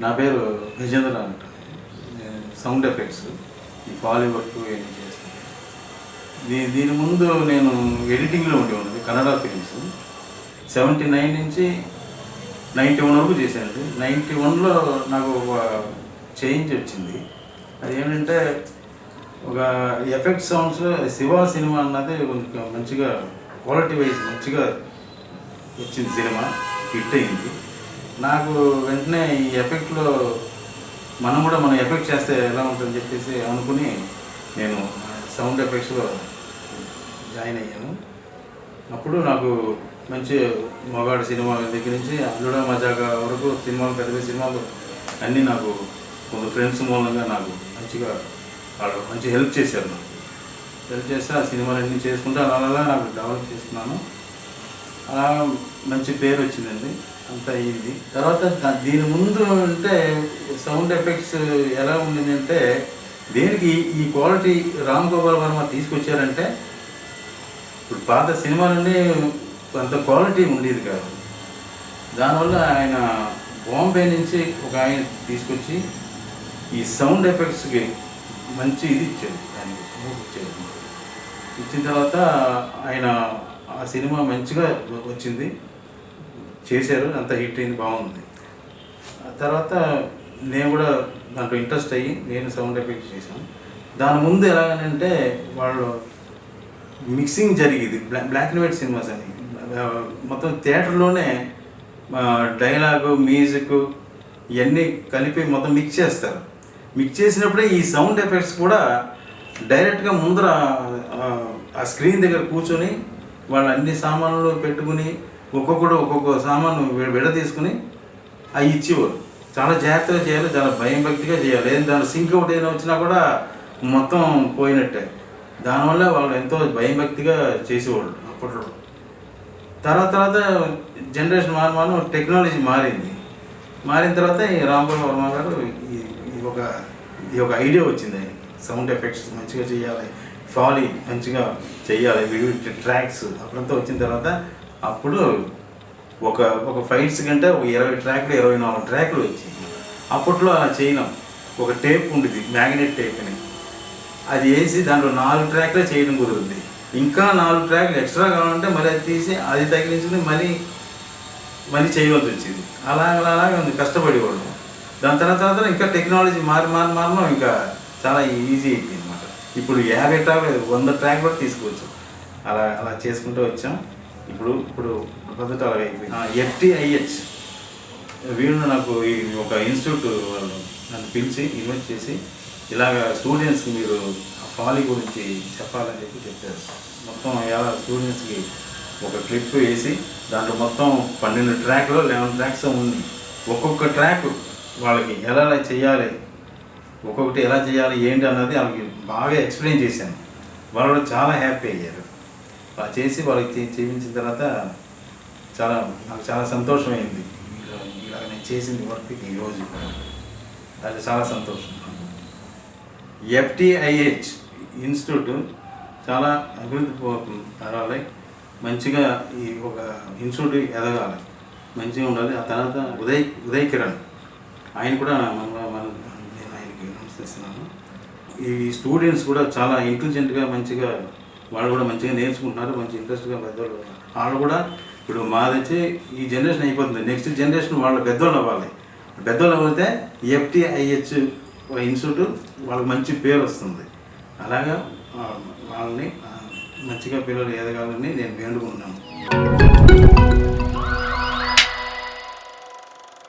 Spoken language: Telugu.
నా పేరు గజేంద్ర అంటారు. నేను సౌండ్ ఎఫెక్ట్స్ ఈ ఫాలీ వర్క్ ఇవన్నీ చేస్తాను. దీని ముందు నేను ఎడిటింగ్లో ఉండేవాడిని కన్నడ ఫిలిమ్స్ 79 నుంచి 91 వరకు చేశాను. 91లో నాకు ఒక చేంజ్ వచ్చింది. అదేంటంటే ఒక ఎఫెక్ట్ సౌండ్స్లో శివ సినిమా అన్నది కొంచెం మంచిగా క్వాలిటీ వైజ్ మంచిగా వచ్చింది. సినిమా హిట్ అయింది. నాకు వెంటనే ఈ ఎఫెక్ట్లో మనం కూడా ఎఫెక్ట్ చేస్తే ఎలా ఉంటుందని చెప్పేసి అనుకుని నేను సౌండ్ ఎఫెక్ట్స్లో జాయిన్ అయ్యాను. అప్పుడు నాకు మంచి మగాడు సినిమా దగ్గర నుంచి అల్లుడా మజాగా వరకు సినిమాలు పెద్ద సినిమాలు అన్నీ నాకు కొంత ఫ్రెండ్స్ మూలంగా నాకు మంచిగా వాళ్ళు మంచి హెల్ప్ చేశారు. నాకు హెల్ప్ చేస్తే ఆ సినిమాలన్నీ చేసుకుంటే అలా నాకు డెవలప్ చేసుకున్నాను. అలా మంచి పేరు వచ్చిందండి. అంతా అయ్యింది. తర్వాత దీని ముందు అంటే సౌండ్ ఎఫెక్ట్స్ ఎలా ఉండిందంటే దేనికి ఈ క్వాలిటీ రామ్ గోపాల్ వర్మ తీసుకొచ్చారంటే ఇప్పుడు పాత సినిమాలన్నీ అంత క్వాలిటీ ఉండేది కాదు. దానివల్ల ఆయన బాంబే నుంచి ఒక ఆయన తీసుకొచ్చి ఈ సౌండ్ ఎఫెక్ట్స్కి మంచి ఇది ఇచ్చాడు. దానికి ఇచ్చాడు. ఇచ్చిన తర్వాత ఆయన ఆ సినిమా మంచిగా వచ్చింది, చేశారు, అంత హిట్ అయింది, బాగుంది. ఆ తర్వాత నేను కూడా దాంట్లో ఇంట్రెస్ట్ అయ్యి నేను సౌండ్ ఎఫెక్ట్స్ చేశాను. దాని ముందు ఎలాగనంటే వాళ్ళు మిక్సింగ్ జరిగేది. బ్లాక్ అండ్ వైట్ సినిమాస్ అని మొత్తం థియేటర్లోనే డైలాగు మ్యూజిక్ ఇవన్నీ కలిపి మొత్తం మిక్స్ చేస్తారు. మిక్స్ చేసినప్పుడే ఈ సౌండ్ ఎఫెక్ట్స్ కూడా డైరెక్ట్గా ముందర ఆ స్క్రీన్ దగ్గర కూర్చొని వాళ్ళు అన్ని సామాన్లు పెట్టుకుని ఒక్కొక్కడు ఒక్కొక్క సామాను విడ తీసుకుని అవి ఇచ్చేవారు. చాలా జాగ్రత్తగా చేయాలి, చాలా భయం భక్తిగా చేయాలి. ఏం దాని సింక్ అవుట్ ఏదైనా వచ్చినా కూడా మొత్తం పోయినట్టే. దానివల్ల వాళ్ళు ఎంతో భయం భక్తిగా చేసేవాళ్ళు అప్పట్లో. తర్వాత జనరేషన్ మారు టెక్నాలజీ మారింది. మారిన తర్వాత ఈ రామ్ గోపాల్ వర్మ గారు ఈ ఒక ఐడియా వచ్చింది ఆయనకి. సౌండ్ ఎఫెక్ట్స్ మంచిగా చేయాలి, ఫాలీ మంచిగా చేయాలి, వీడియో ట్రాక్స్ అప్పుడంతా వచ్చిన తర్వాత అప్పుడు ఒక ఫైట్స్ కంటే ఒక 20 ట్రాక్లు 24 ట్రాక్లు వచ్చాయి. అప్పట్లో అలా చేయడం ఒక టేప్ ఉండేది, మ్యాగ్నెట్ టేప్ అని. అది వేసి దాంట్లో 4 ట్రాక్లే చేయడం కుదురుతుంది. ఇంకా 4 ట్రాక్లు ఎక్స్ట్రా కావాలంటే మరి అది తీసి అది తగిలించుకుని మళ్ళీ చేయవలసి వచ్చింది. అలాగే ఉంది, కష్టపడేవాళ్ళు. దాని తర్వాత ఇంకా టెక్నాలజీ మారడం ఇంకా చాలా ఈజీ అయిపోయింది అన్నమాట. ఇప్పుడు 50 ట్రాక్లు 100 ట్రాక్ కూడా తీసుకోవచ్చు. అలా చేసుకుంటూ వచ్చాం. ఇప్పుడు పద్ధతి అలాగే అయిపోయింది. FTIH వీళ్ళు నాకు ఒక ఇన్స్టిట్యూట్ వాళ్ళు నన్ను పిలిచి ఇన్వైట్ చేసి ఇలాగ స్టూడెంట్స్కి మీరు ఫాలీ గురించి చెప్పాలని చెప్పారు. మొత్తం ఎలా స్టూడెంట్స్కి ఒక క్లిప్ వేసి దాంట్లో మొత్తం 12 ట్రాక్లు 11 ట్రాక్స్ ఉంది. ఒక్కొక్క ట్రాక్ వాళ్ళకి ఎలా చేయాలి, ఒక్కొక్కటి ఎలా చేయాలి ఏంటి అన్నది వాళ్ళకి బాగా ఎక్స్ప్లెయిన్ చేశాను. వాళ్ళు చాలా హ్యాపీ అయ్యారు. అలా చేసి వాళ్ళకి చేయించిన తర్వాత నాకు చాలా సంతోషమైంది. ఇలాగ నేను చేసింది వర్క్కి ఈరోజు అది చాలా సంతోషం. FTIH ఇన్స్టిట్యూట్ చాలా అభివృద్ధి పడాలి, మంచిగా ఈ ఒక ఇన్స్టిట్యూట్ ఎదగాలి, మంచిగా ఉండాలి. ఆ తర్వాత ఉదయ్ కిరణ్ ఆయన కూడా నేను ఆయనకి నమస్కరిస్తున్నాను. ఈ స్టూడెంట్స్ కూడా చాలా ఇంటెలిజెంట్గా మంచిగా వాళ్ళు కూడా మంచిగా నేర్చుకుంటున్నారు, మంచి ఇంట్రెస్ట్గా పెద్దవాళ్ళు. వాళ్ళు కూడా ఇప్పుడు మాదైతే ఈ జనరేషన్ అయిపోతుంది, నెక్స్ట్ జనరేషన్ వాళ్ళు పెద్దవాళ్ళు అవ్వాలి. పెద్దవాళ్ళు అయితే FTIH ఇన్స్టిట్యూట్ వాళ్ళకి మంచి పేరు వస్తుంది. అలాగా వాళ్ళని మంచిగా పిల్లలు ఎదగాలని నేను వేడుకుంటున్నాను.